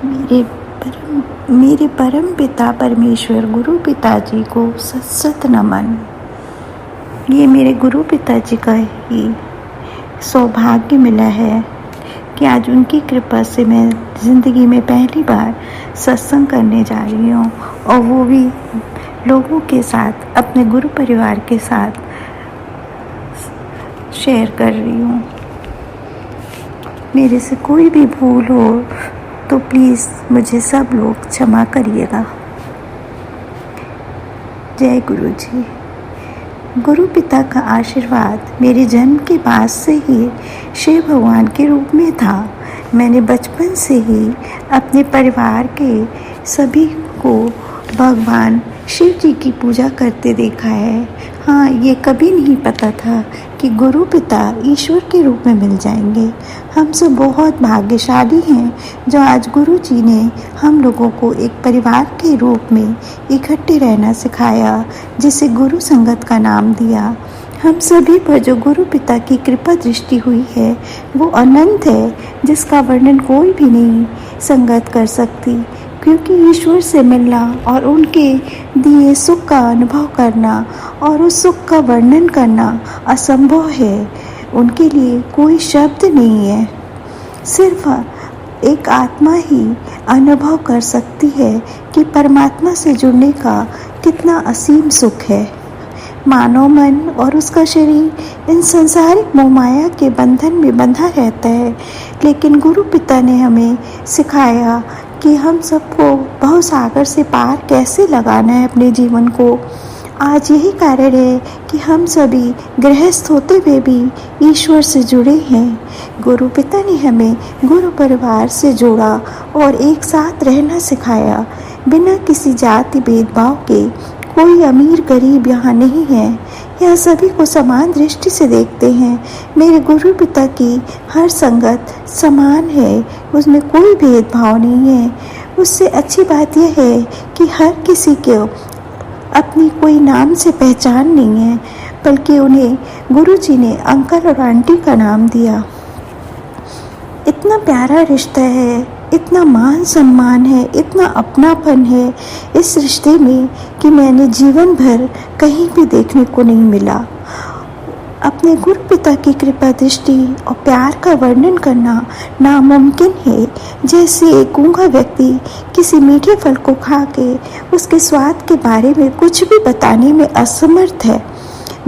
मेरे परम पिता परमेश्वर गुरु पिताजी को सत सत नमन। ये मेरे गुरु पिताजी का ही सौभाग्य मिला है कि आज उनकी कृपा से मैं ज़िंदगी में पहली बार सत्संग करने जा रही हूँ, और वो भी लोगों के साथ, अपने गुरु परिवार के साथ शेयर कर रही हूँ। मेरे से कोई भी भूल हो तो प्लीज़ मुझे सब लोग क्षमा करिएगा। जय गुरु जी। गुरु पिता का आशीर्वाद मेरे जन्म के बाद से ही शिव भगवान के रूप में था। मैंने बचपन से ही अपने परिवार के सभी को भगवान शिव जी की पूजा करते देखा है। हाँ, ये कभी नहीं पता था कि गुरु पिता ईश्वर के रूप में मिल जाएंगे। हम सब बहुत भाग्यशाली हैं जो आज गुरु जी ने हम लोगों को एक परिवार के रूप में इकट्ठे रहना सिखाया, जिसे गुरु संगत का नाम दिया। हम सभी पर जो गुरु पिता की कृपा दृष्टि हुई है वो अनंत है, जिसका वर्णन कोई भी नहीं संगत कर सकती, क्योंकि ईश्वर से मिलना और उनके दिए सुख का अनुभव करना और उस सुख का वर्णन करना असंभव है। उनके लिए कोई शब्द नहीं है। सिर्फ एक आत्मा ही अनुभव कर सकती है कि परमात्मा से जुड़ने का कितना असीम सुख है। मानव मन और उसका शरीर इन संसारिक मोहमाया के बंधन में बंधा रहता है, लेकिन गुरु पिता ने हमें सिखाया कि हम सबको भवसागर से पार कैसे लगाना है अपने जीवन को। आज यही कारण है कि हम सभी गृहस्थ होते हुए भी ईश्वर से जुड़े हैं। गुरु पिता ने हमें गुरु परिवार से जोड़ा और एक साथ रहना सिखाया, बिना किसी जाति भेदभाव के। कोई अमीर गरीब यहाँ नहीं है, यहाँ सभी को समान दृष्टि से देखते हैं। मेरे गुरु पिता की हर संगत समान है, उसमें कोई भेदभाव नहीं है। उससे अच्छी बात यह है कि हर किसी को अपनी कोई नाम से पहचान नहीं है, बल्कि उन्हें गुरु जी ने अंकल और आंटी का नाम दिया। इतना प्यारा रिश्ता है, इतना मान सम्मान है, इतना अपनापन है इस रिश्ते में कि मैंने जीवन भर कहीं भी देखने को नहीं मिला। अपने गुरु पिता की कृपा दृष्टि और प्यार का वर्णन करना नामुमकिन है। जैसे एक गूंगा व्यक्ति किसी मीठे फल को खा के उसके स्वाद के बारे में कुछ भी बताने में असमर्थ है।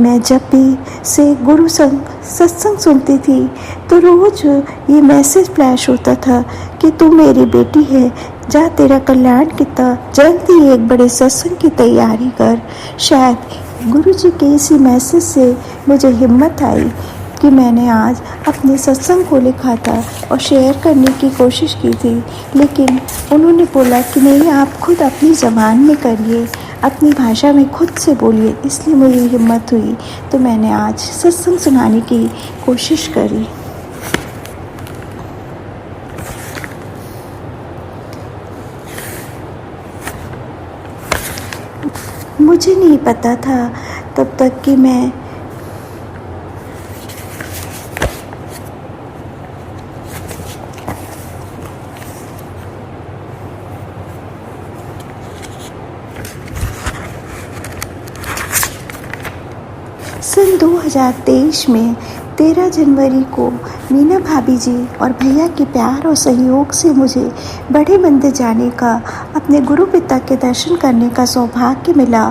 मैं जब भी से गुरु सत्संग सुनती थी तो रोज ये मैसेज फ्लैश होता था कि तू मेरी बेटी है, जा तेरा कल्याण किता, जल्दी एक बड़े सत्संग की तैयारी कर। शायद गुरु जी के इसी मैसेज से मुझे हिम्मत आई कि मैंने आज अपने सत्संग को लिखा था और शेयर करने की कोशिश की थी, लेकिन उन्होंने बोला कि नहीं, आप खुद अपनी ज़बान में करिए, अपनी भाषा में खुद से बोलिए। इसलिए मुझे हिम्मत हुई तो मैंने आज सत्संग सुनाने की कोशिश करी। मुझे नहीं पता था तब तक कि मैं सन 2023 में 13 जनवरी को मीना भाभी जी और भैया के प्यार और सहयोग से मुझे बड़े मंदिर जाने का, अपने गुरु पिता के दर्शन करने का सौभाग्य मिला।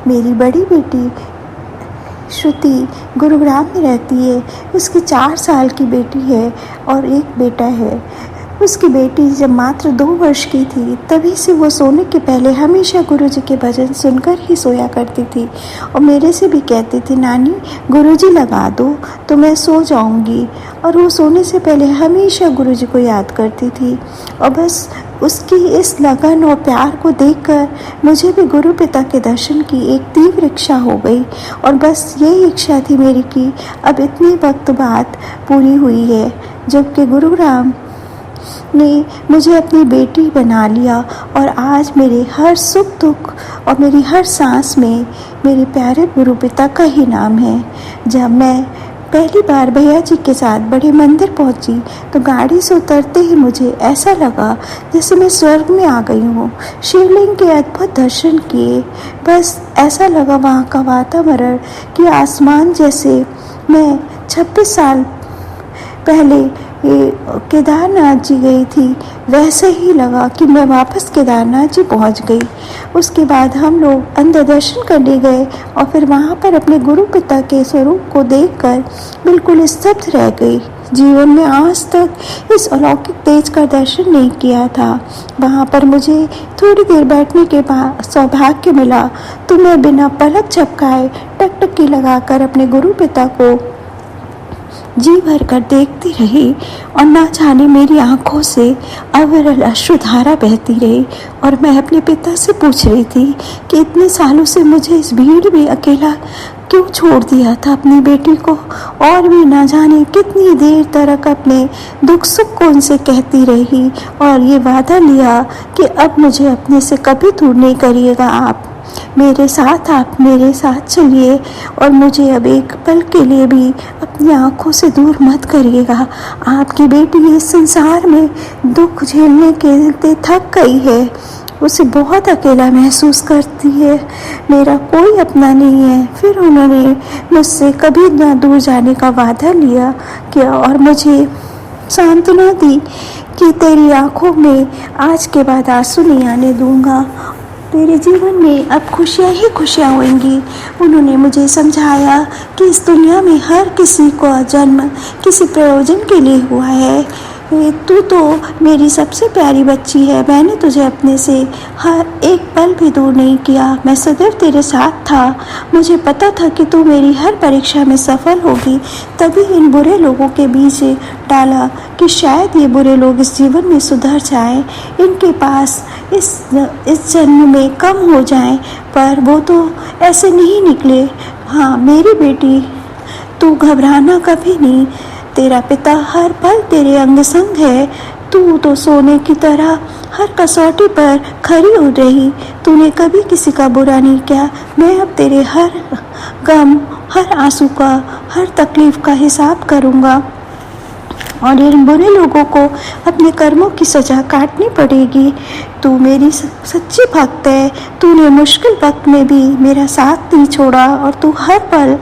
मेरी बड़ी बेटी श्रुति गुरुग्राम में रहती है। उसकी 4 साल की बेटी है और एक बेटा है। उसकी बेटी जब मात्र 2 वर्ष की थी तभी से वो सोने के पहले हमेशा गुरुजी के भजन सुनकर ही सोया करती थी और मेरे से भी कहती थी, नानी गुरुजी लगा दो तो मैं सो जाऊंगी। और वो सोने से पहले हमेशा गुरुजी को याद करती थी। और बस उसकी इस लगन और प्यार को देखकर मुझे भी गुरु पिता के दर्शन की एक तीव्र इच्छा हो गई। और बस यही इच्छा थी मेरी कि अब इतने वक्त बाद पूरी हुई है, जबकि गुरुराम ने मुझे अपनी बेटी बना लिया। और आज मेरे हर सुख दुख और मेरी हर सांस में मेरे प्यारे गुरु पिता का ही नाम है। जब मैं पहली बार भैया जी के साथ बड़े मंदिर पहुंची तो गाड़ी से उतरते ही मुझे ऐसा लगा जैसे मैं स्वर्ग में आ गई हूँ। शिवलिंग के अद्भुत दर्शन किए। बस ऐसा लगा वहाँ का वातावरण कि आसमान जैसे मैं 26 साल पहले ये केदारनाथ जी गई थी वैसे ही लगा कि मैं वापस केदारनाथ जी पहुंच गई। उसके बाद हम लोग अंदर दर्शन करने गए और फिर वहां पर अपने गुरु पिता के स्वरूप को देखकर बिल्कुल स्तब्ध रह गई। जीवन में आज तक इस अलौकिक तेज का दर्शन नहीं किया था। वहां पर मुझे थोड़ी देर बैठने के बाद सौभाग्य मिला तो मैं बिना पलक झपकाए टकटकी लगाकर अपने गुरु पिता को जी भर कर देखती रही और ना जाने मेरी आंखों से अविरल अश्रुधारा बहती रही। और मैं अपने पिता से पूछ रही थी कि इतने सालों से मुझे इस भीड़ में अकेला क्यों छोड़ दिया था अपनी बेटी को, और भी ना जाने कितनी देर तक अपने दुख सुख को उनसे कहती रही और ये वादा लिया कि अब मुझे अपने से कभी दूर नहीं करिएगा। आप मेरे साथ चलिए और मुझे अब एक पल के लिए भी अपनी आंखों से दूर मत करिएगा। आपकी बेटी इस संसार में दुख झेलने के लिए थक गई है, उसे बहुत अकेला महसूस करती है, मेरा कोई अपना नहीं है। फिर उन्होंने मुझसे कभी ना दूर जाने का वादा लिया किया और मुझे सांत्वना दी कि तेरी आंखों में आज के बाद आंसू नहीं आने दूंगा, तेरे जीवन में अब खुशियाँ ही खुशियाँ होंगी। उन्होंने मुझे समझाया कि इस दुनिया में हर किसी का जन्म किसी प्रयोजन के लिए हुआ है। तू तो मेरी सबसे प्यारी बच्ची है, मैंने तुझे अपने से हर एक पल भी दूर नहीं किया, मैं सदैव तेरे साथ था। मुझे पता था कि तू मेरी हर परीक्षा में सफल होगी, तभी इन बुरे लोगों के बीच डाला कि शायद ये बुरे लोग इस जीवन में सुधर जाएं, इनके पास इस जन्म में कम हो जाएं, पर वो तो ऐसे नहीं निकले। हाँ मेरी बेटी, तू घबराना कभी नहीं, तेरा पिता हर पल तेरे अंग संग है। तू तो सोने की तरह हर कसौटी पर खरी हो रही, तूने कभी किसी का बुरा नहीं किया। मैं अब तेरे हर गम, हर आंसू का, हर तकलीफ का हिसाब करूँगा और इन बुरे लोगों को अपने कर्मों की सजा काटनी पड़ेगी। तू मेरी सच्ची भक्त है, तूने मुश्किल वक्त में भी मेरा साथ नहीं छोड़ा और तू हर पल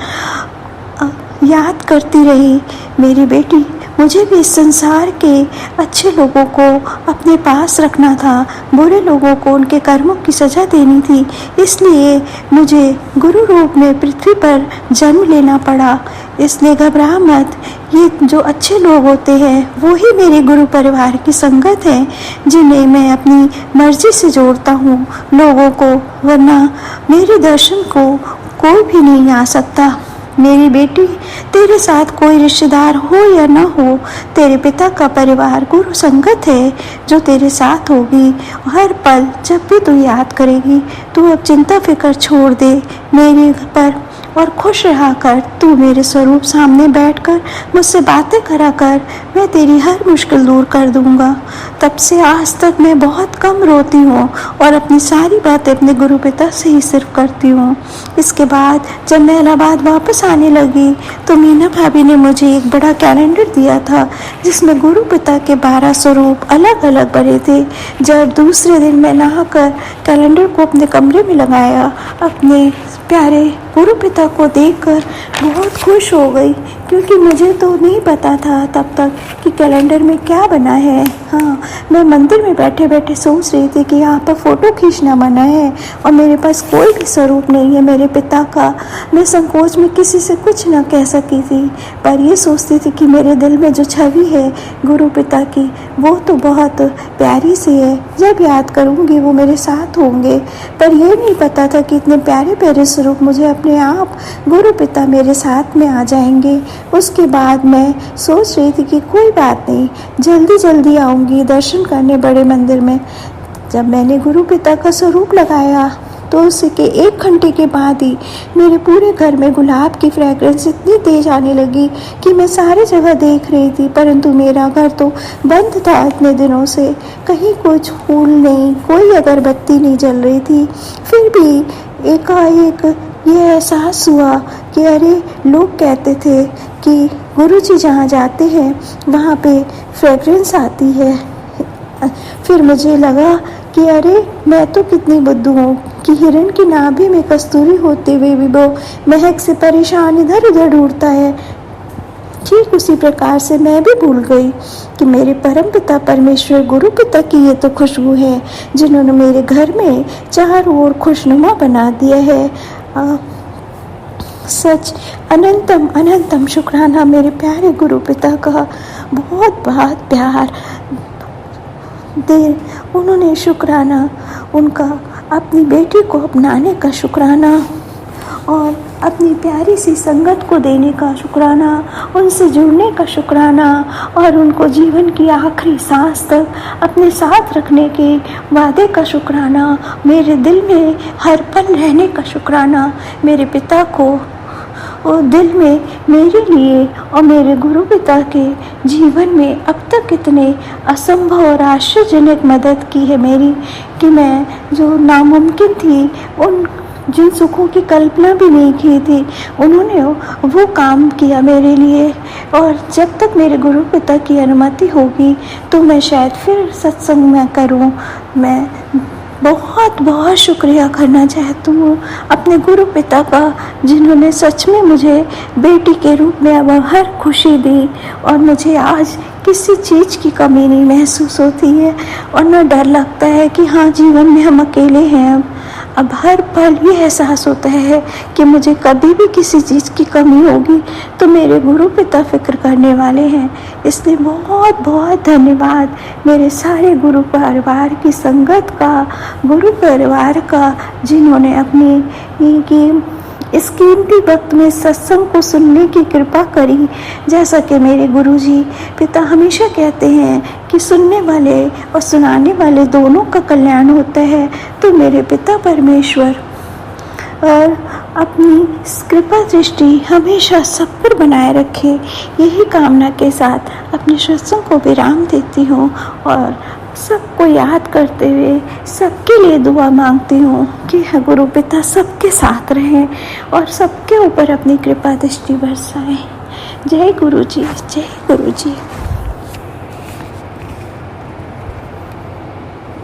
याद करती रही। मेरी बेटी, मुझे भी इस संसार के अच्छे लोगों को अपने पास रखना था, बुरे लोगों को उनके कर्मों की सजा देनी थी, इसलिए मुझे गुरु रूप में पृथ्वी पर जन्म लेना पड़ा। इसलिए घबरा मत, ये जो अच्छे लोग होते हैं वो ही मेरे गुरु परिवार की संगत है, जिन्हें मैं अपनी मर्जी से जोड़ता हूँ लोगों को, वरना मेरे दर्शन को कोई भी नहीं आ सकता। मेरी बेटी, तेरे साथ कोई रिश्तेदार हो या ना हो, तेरे पिता का परिवार गुरु संगत है जो तेरे साथ होगी हर पल। जब भी तू याद करेगी, तू अब चिंता फिक्र छोड़ दे मेरे पर और खुश रहा कर। तू मेरे स्वरूप सामने बैठकर मुझसे बातें करा कर, मैं तेरी हर मुश्किल दूर कर दूंगा। तब से आज तक मैं बहुत कम रोती हूँ और अपनी सारी बातें अपने गुरु पिता से ही सिर्फ करती हूँ। इसके बाद जब मैं इलाहाबाद वापस आने लगी तो मीना भाभी ने मुझे एक बड़ा कैलेंडर दिया था जिसमें गुरु पिता के 12 स्वरूप अलग अलग बने थे। जब दूसरे दिन मैं नहाकर कैलेंडर को अपने कमरे में लगाया, अपने प्यारे गुरु पिता को देखकर बहुत खुश हो गई, क्योंकि मुझे तो नहीं पता था तब तक कि कैलेंडर में क्या बना है। हाँ, मैं मंदिर में बैठे बैठे सोच रही थी कि यहाँ पर फ़ोटो खींचना मना है और मेरे पास कोई भी स्वरूप नहीं है मेरे पिता का। मैं संकोच में किसी से कुछ न कह सकी थी, पर ये सोचती थी कि मेरे दिल में जो छवि है गुरु पिता की, वो तो बहुत प्यारी सी है, जब याद करूँगी वो मेरे साथ होंगे। पर यह नहीं पता था कि इतने प्यारे प्यारे स्वरूप मुझे अपने आप गुरु पिता मेरे साथ में आ जाएंगे। उसके बाद मैं सोच रही थी कि कोई बात नहीं, जल्दी जल्दी आऊँगी दर्शन करने बड़े मंदिर में। जब मैंने गुरु पिता का स्वरूप लगाया तो उसके 1 घंटे के बाद ही मेरे पूरे घर में गुलाब की फ्रेग्रेंस इतनी तेज आने लगी कि मैं सारी जगह देख रही थी, परंतु मेरा घर तो बंद था इतने दिनों से, कहीं कुछ फूल नहीं, कोई अगरबत्ती नहीं जल रही थी। फिर भी एकाएक ये एहसास हुआ कि अरे लोग कहते थे कि गुरुजी जहाँ जाते हैं वहाँ पे फ्रेगरेंस आती है। फिर मुझे लगा कि अरे मैं तो कितनी बुद्धू हूँ कि हिरण की नाभि में कस्तूरी होते हुए भी वो महक से परेशान इधर उधर ढूंढता है। ठीक उसी प्रकार से मैं भी भूल गई कि मेरे परम पिता परमेश्वर गुरु पिता की ये तो खुशबू है जिन्होंने मेरे घर में चारों ओर खुशनुमा बना दिया है। सच अनंतम अनंतम शुक्राना मेरे प्यारे गुरु पिता का। बहुत बहुत प्यार देर उन्होंने शुक्राना उनका अपनी बेटी को अपनाने का शुक्राना और अपनी प्यारी सी संगत को देने का शुक्राना, उनसे जुड़ने का शुक्राना और उनको जीवन की आखिरी सांस तक अपने साथ रखने के वादे का शुक्राना, मेरे दिल में हर पल रहने का शुक्राना, मेरे पिता को और दिल में मेरे लिए और मेरे गुरु पिता के जीवन में अब तक इतने असंभव और आश्चर्यजनक मदद की है मेरी कि मैं जो नामुमकिन थी उन जिन सुखों की कल्पना भी नहीं की थी उन्होंने वो काम किया मेरे लिए। और जब तक मेरे गुरु पिता की अनुमति होगी तो मैं शायद फिर सत्संग में करूं। मैं बहुत बहुत शुक्रिया करना चाहती हूँ अपने गुरु पिता का जिन्होंने सच में मुझे बेटी के रूप में अब हर खुशी दी और मुझे आज किसी चीज़ की कमी नहीं महसूस होती है और न डर लगता है कि हाँ जीवन में हम अकेले हैं। अब हर पल ये एहसास होता है कि मुझे कभी भी किसी चीज़ की कमी होगी तो मेरे गुरु पिता फिक्र करने वाले हैं। इसलिए बहुत बहुत धन्यवाद मेरे सारे गुरु परिवार की संगत का, गुरु परिवार का जिन्होंने अपनी इस कीमती वक्त में सत्संग को सुनने की कृपा करी। जैसा कि मेरे गुरुजी पिता हमेशा कहते हैं कि सुनने वाले और सुनाने वाले दोनों का कल्याण होता है, तो मेरे पिता परमेश्वर और अपनी कृपा दृष्टि हमेशा सब पर बनाए रखे, यही कामना के साथ अपने सत्संग को विराम देती हूँ और सबको याद करते हुए सबके लिए दुआ मांगती हूँ कि गुरु पिता सबके साथ रहें और सबके ऊपर अपनी कृपा दृष्टि बरसाएं। जय गुरु जी, जय गुरु जी।